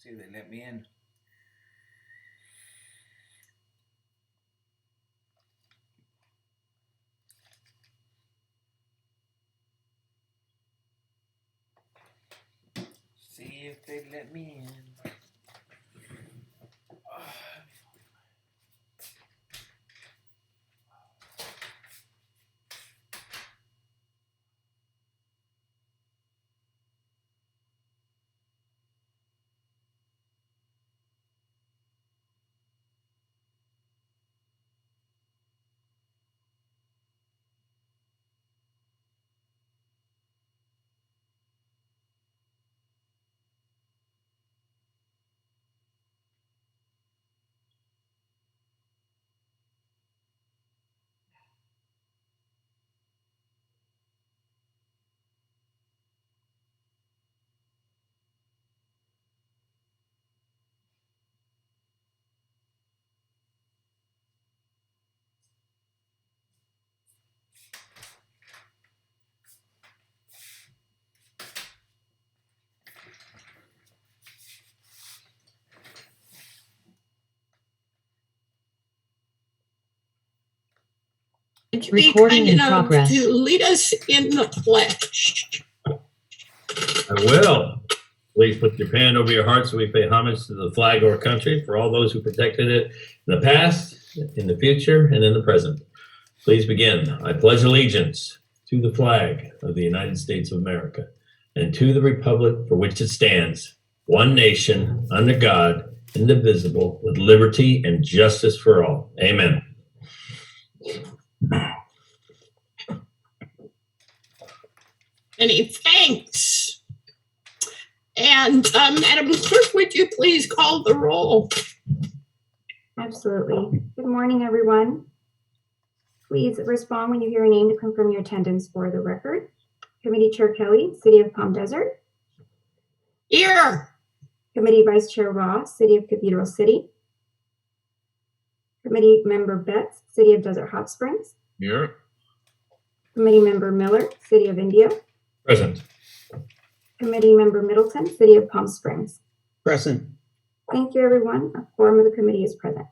See if they let me in. See if they let me in. Would you be kind enough to lead us in the pledge? I will. Please put your hand over your heart so we pay homage to the flag of our country for all those who protected it in the past, in the future, and in the present. Please begin. I pledge allegiance to the flag of the United States of America and to the republic for which it stands, one nation, under God, indivisible, with liberty and justice for all. Amen. Many thanks. And Madam Clerk, would you please call the roll? Absolutely. Good morning, everyone. Please respond when you hear a name to confirm your attendance for the record. Committee Chair Kelly, City of Palm Desert. Here. Committee Vice Chair Ross, City of Cathedral City. Committee Member Betts, City of Desert Hot Springs. Here. Committee Member Miller, City of India. Present. Committee Member Middleton, City of Palm Springs. Present. Thank you, everyone. A quorum of the committee is present.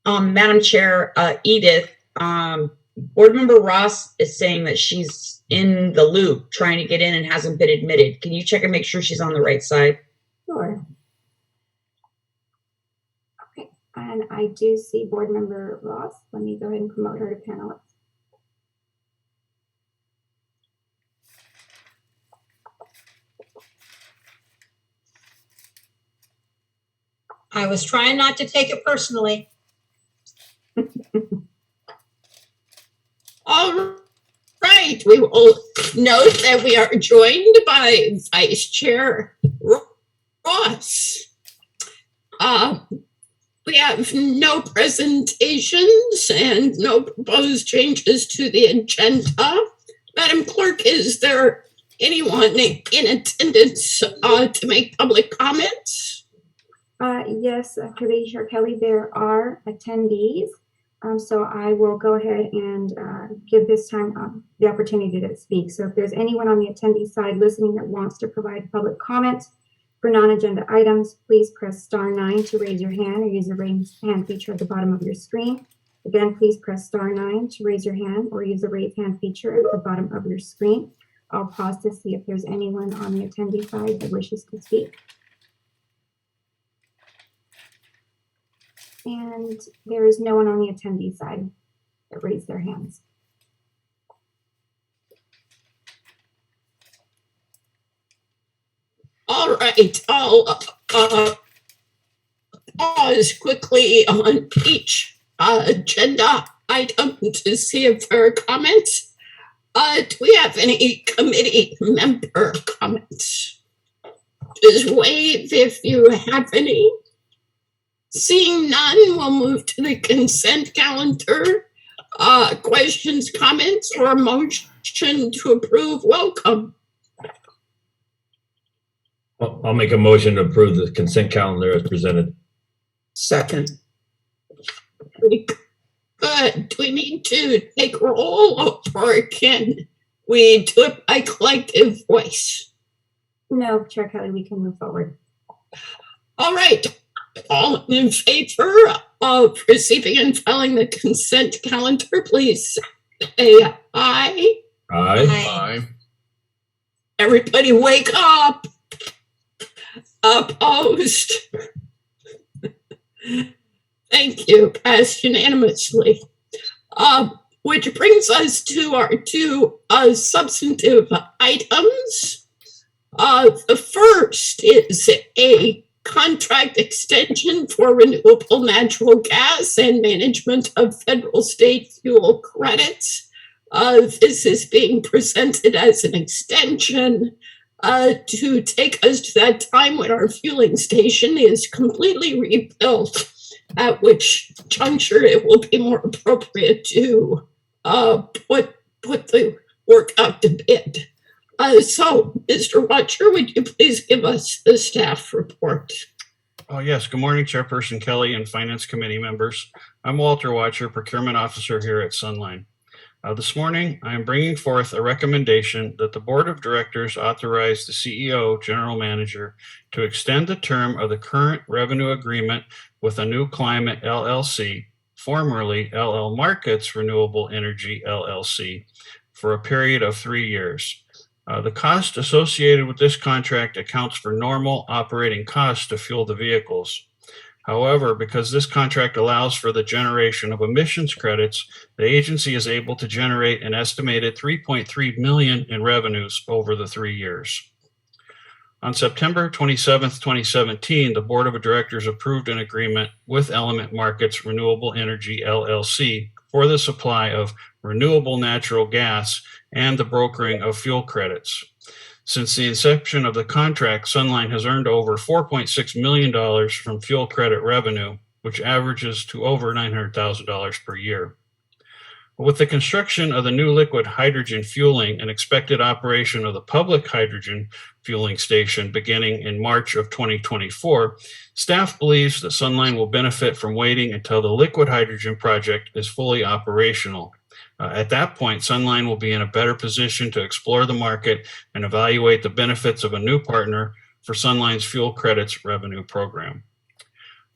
Madam Chair, Edith, Board Member Ross is saying that she's in the loop trying to get in and hasn't been admitted. Can you check and make sure she's on the right side? Sure. Okay, and I do see Board Member Ross. Let me go ahead and promote her to panelist. I was trying not to take it personally. All right, we will note that we are joined by Vice Chair Ross. We have no presentations and no proposed changes to the agenda. Madam Clerk, is there anyone in attendance to make public comments? Yes, Committee Chair Kelly, there are attendees. So I will go ahead and give this time the opportunity to speak. So if there's anyone on the attendee side listening that wants to provide public comment for non-agenda items, please press *9 to raise your hand or use the raise hand feature at the bottom of your screen. Again, please press *9 to raise your hand or use the raise hand feature at the bottom of your screen. I'll pause to see if there's anyone on the attendee side that wishes to speak. And there is no one on the attendee side that raised their hands. All right, I'll pause quickly on each agenda item to see if there are comments. Do we have any committee member comments? Just wave if you have any. Seeing none, we'll move to the consent calendar. Questions, comments, or a motion to approve? Welcome. I'll make a motion to approve the consent calendar as presented. Second. Good. Do we need to take roll or can we do it by collective voice? No, Chair Kelly, we can move forward. All right. All in favor of receiving and filing the consent calendar, please say aye. Aye. Everybody wake up. Opposed. Thank you. Passed unanimously. Which brings us to our two substantive items. The first is a contract extension for renewable natural gas and management of federal state fuel credits. This is being presented as an extension to take us to that time when our fueling station is completely rebuilt, at which juncture it will be more appropriate to put the work out to bid. So, Mr. Watcher, would you please give us the staff report? Oh, yes. Good morning, Chairperson Kelly and Finance Committee members. I'm Walter Watcher, Procurement Officer here at Sunline. This morning, I am bringing forth a recommendation that the Board of Directors authorize the CEO, General Manager, to extend the term of the current revenue agreement with A New Climate LLC, formerly LL Markets Renewable Energy LLC, for a period of 3 years. The cost associated with this contract accounts for normal operating costs to fuel the vehicles. However, because this contract allows for the generation of emissions credits, the agency is able to generate an estimated $3.3 million in revenues over the 3 years. On September 27th, 2017, the Board of Directors approved an agreement with Element Markets Renewable Energy LLC for the supply of renewable natural gas and the brokering of fuel credits. Since the inception of the contract, Sunline has earned over $4.6 million from fuel credit revenue, which averages to over $900,000 per year. With the construction of the new liquid hydrogen fueling and expected operation of the public hydrogen fueling station beginning in March of 2024, staff believes that Sunline will benefit from waiting until the liquid hydrogen project is fully operational. At that point, Sunline will be in a better position to explore the market and evaluate the benefits of a new partner for Sunline's fuel credits revenue program.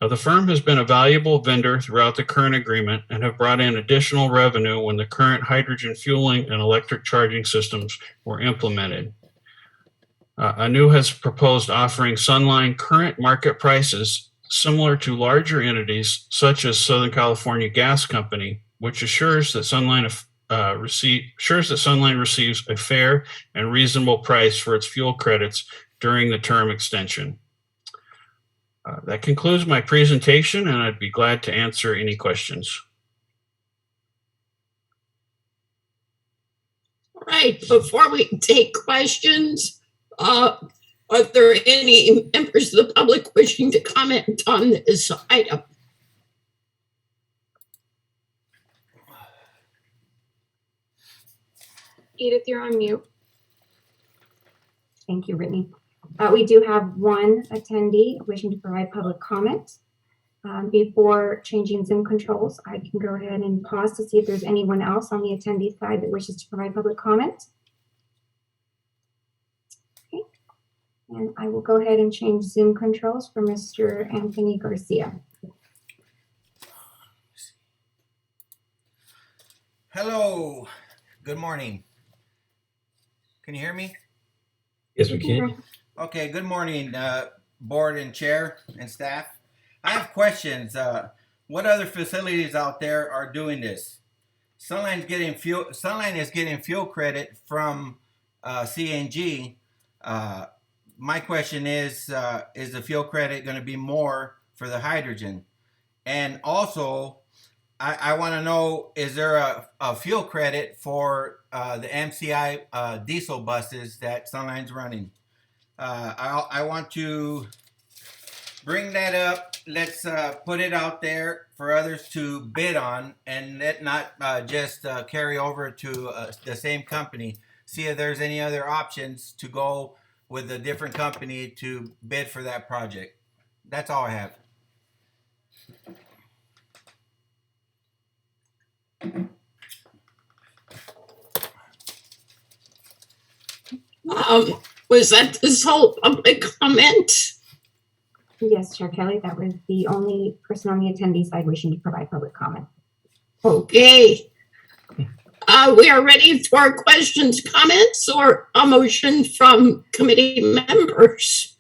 The firm has been a valuable vendor throughout the current agreement and have brought in additional revenue when the current hydrogen fueling and electric charging systems were implemented. ANU has proposed offering Sunline current market prices similar to larger entities such as Southern California Gas Company, which assures that Sunline receives a fair and reasonable price for its fuel credits during the term extension. That concludes my presentation, and I'd be glad to answer any questions. All right, before we take questions, are there any members of the public wishing to comment on this item? Edith, you're on mute. Thank you, Brittany. We do have one attendee wishing to provide public comment. Before changing Zoom controls, I can go ahead and pause to see if there's anyone else on the attendee side that wishes to provide public comment. Okay. And I will go ahead and change Zoom controls for Mr. Anthony Garcia. Hello. Good morning. Can you hear me? Yes, we can. Okay, good morning, board and chair and staff. I have questions. What other facilities out there are doing this? Sunline is getting fuel credit from CNG. My question is the fuel credit going to be more for the hydrogen? And also, I want to know, is there a fuel credit for the MCI diesel buses that Sunline's running? I want to bring that up. Let's put it out there for others to bid on, and let not just carry over to the same company. See if there's any other options to go with a different company to bid for that project. That's all I have. Was that this whole public comment? Yes, Chair Kelly, that was the only person on the attendee side wishing to provide public comment. Okay. We are ready for questions, comments, or a motion from committee members.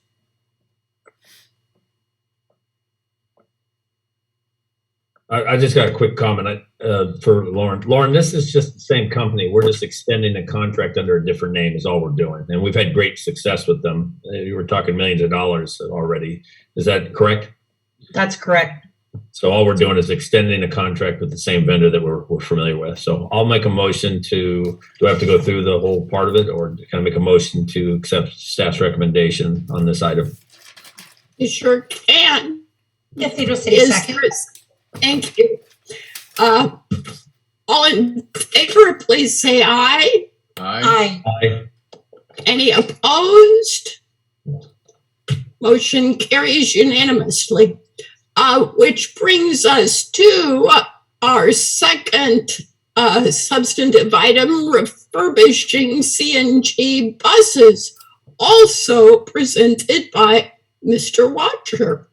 I just got a quick comment for Lauren. Lauren, this is just the same company. We're just extending the contract under a different name is all we're doing. And we've had great success with them. You were talking millions of dollars already. Is that correct? That's correct. So all we're doing is extending a contract with the same vendor that we're familiar with. So I'll make a motion do I have to go through the whole part of it, or can I make a motion to accept staff's recommendation on this item? You sure can. Cathedral City, Is second. there a- Thank you. All in favor, please say aye. Aye. Aye. Any opposed? Motion carries unanimously. Which brings us to our second substantive item, refurbishing CNG buses, also presented by Mr. Watcher.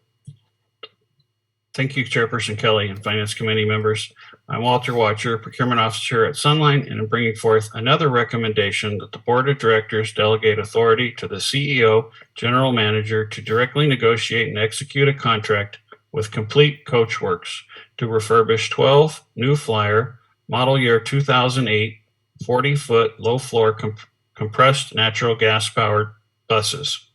Thank you, Chairperson Kelly and Finance Committee members. I'm Walter Watcher, Procurement Officer at Sunline, and I'm bringing forth another recommendation that the Board of Directors delegate authority to the CEO, General Manager, to directly negotiate and execute a contract with Complete Coachworks to refurbish 12 new Flyer model year 2008 40-foot low-floor compressed natural gas-powered buses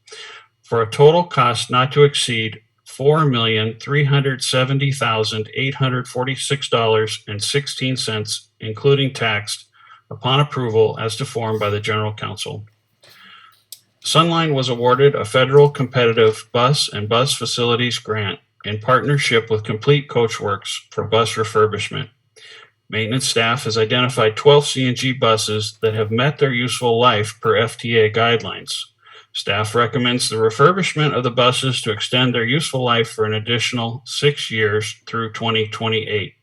for a total cost not to exceed $4,370,846.16, including tax, upon approval as to form by the General Counsel. Sunline was awarded a federal competitive bus and bus facilities grant in partnership with Complete Coachworks for bus refurbishment. Maintenance staff has identified 12 CNG buses that have met their useful life per FTA guidelines. Staff recommends the refurbishment of the buses to extend their useful life for an additional 6 years through 2028.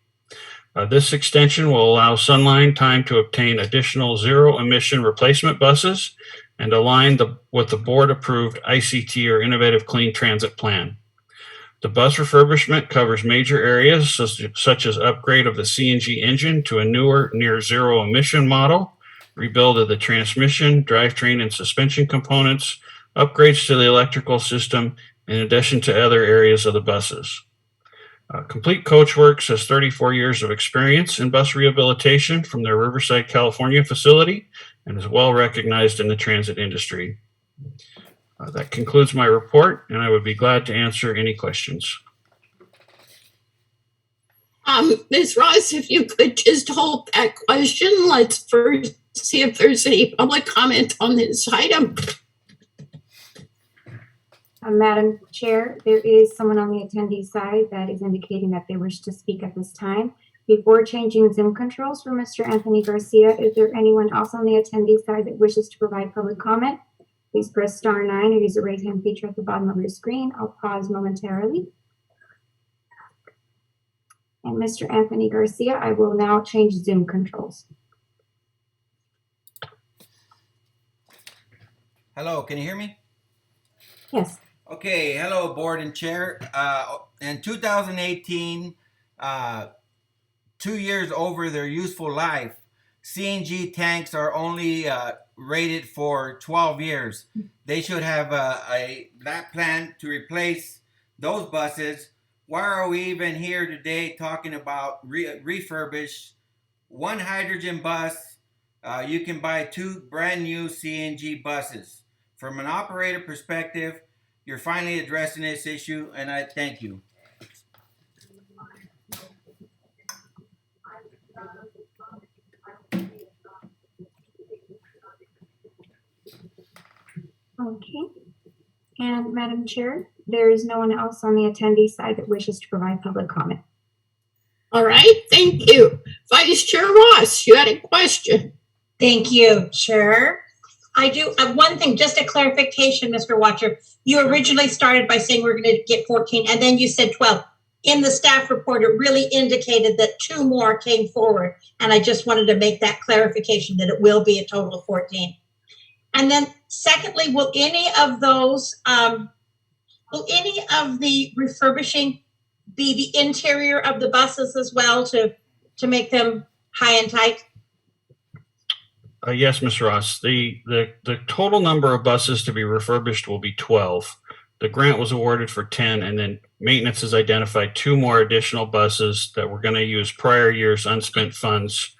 This extension will allow Sunline time to obtain additional zero-emission replacement buses and align with the board-approved ICT or Innovative Clean Transit Plan. The bus refurbishment covers major areas such as upgrade of the CNG engine to a newer near-zero emission model, rebuild of the transmission, drivetrain, and suspension components, upgrades to the electrical system, in addition to other areas of the buses. Complete Coachworks has 34 years of experience in bus rehabilitation from their Riverside, California facility and is well recognized in the transit industry. That concludes my report, and I would be glad to answer any questions. Ms. Ross, if you could just hold that question, let's first see if there's any public comment on this item. Madam Chair, there is someone on the attendee side that is indicating that they wish to speak at this time. Before changing Zoom controls for Mr. Anthony Garcia, is there anyone else on the attendee side that wishes to provide public comment? Please press *9 or use the raise hand feature at the bottom of your screen. I'll pause momentarily. And Mr. Anthony Garcia, I will now change Zoom controls. Hello, can you hear me? Yes. Okay, hello, board and chair. In 2018, 2 years over their useful life, CNG tanks are only rated for 12 years. They should have that plan to replace those buses. Why are we even here today talking about refurbish one hydrogen bus? You can buy 2 brand new CNG buses. From an operator perspective, you're finally addressing this issue, and I thank you. Okay. And Madam Chair, there is no one else on the attendee side that wishes to provide public comment. All right, thank you. Vice Chair Ross, you had a question. Thank you, Chair. I do one thing, just a clarification, Mr. Watcher. You originally started by saying we're going to get 14, and then you said 12. In the staff report, it really indicated that 2 more came forward, and I just wanted to make that clarification that it will be a total of 14. And then secondly, will any of those will any of the refurbishing be the interior of the buses as well to make them high and tight? Yes, Ms. Ross. The total number of buses to be refurbished will be 12. The grant was awarded for 10, and then maintenance has identified 2 more additional buses that we're going to use prior year's unspent funds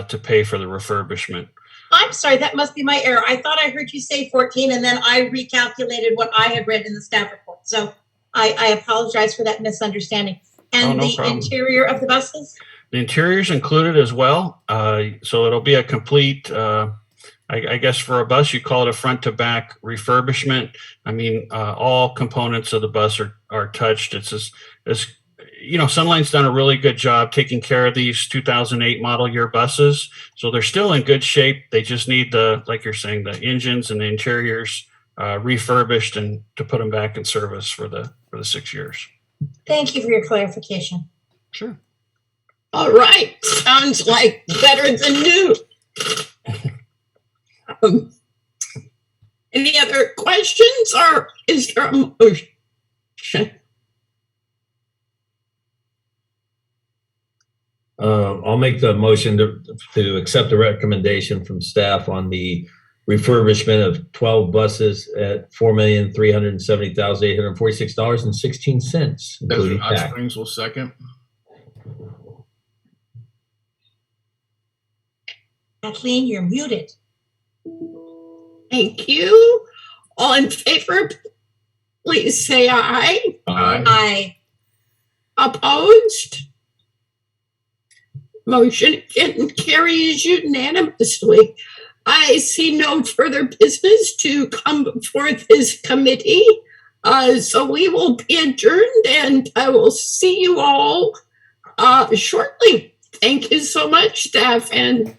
to pay for the refurbishment. I'm sorry, that must be my error. I thought I heard you say 14, and then I recalculated what I had read in the staff report. So I apologize for that misunderstanding. And no the problem. interior of the buses? The interior's included as well. So it'll be a complete, I guess for a bus, you call it a front to back refurbishment. I mean, all components of the bus are touched. It's Sunline's done a really good job taking care of these 2008 model year buses. So they're still in good shape. They just need like you're saying, the engines and the interiors refurbished and to put them back in service for the 6 years. Thank you for your clarification. Sure. All right, sounds like better than new. Any other questions, or is there a motion? I'll make the motion to accept the recommendation from staff on the refurbishment of 12 buses at $4,370,846.16, including Desert Hot tax. Springs will second. Kathleen, you're muted. Thank you. All in favor, please say aye. Aye. Opposed? Motion carries unanimously. I see no further business to come before this committee. So we will be adjourned, and I will see you all shortly. Thank you so much, staff and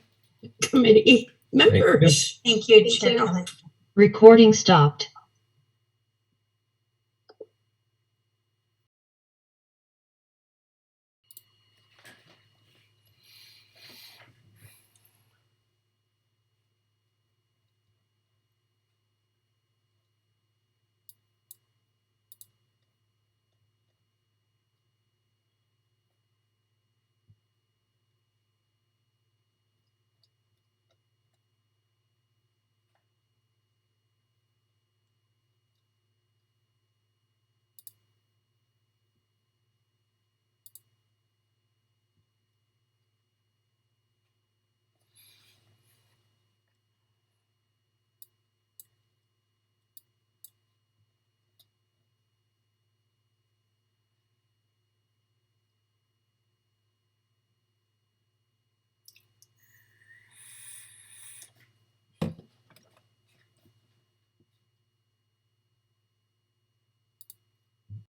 committee members. Thank you, Chair. Recording stopped.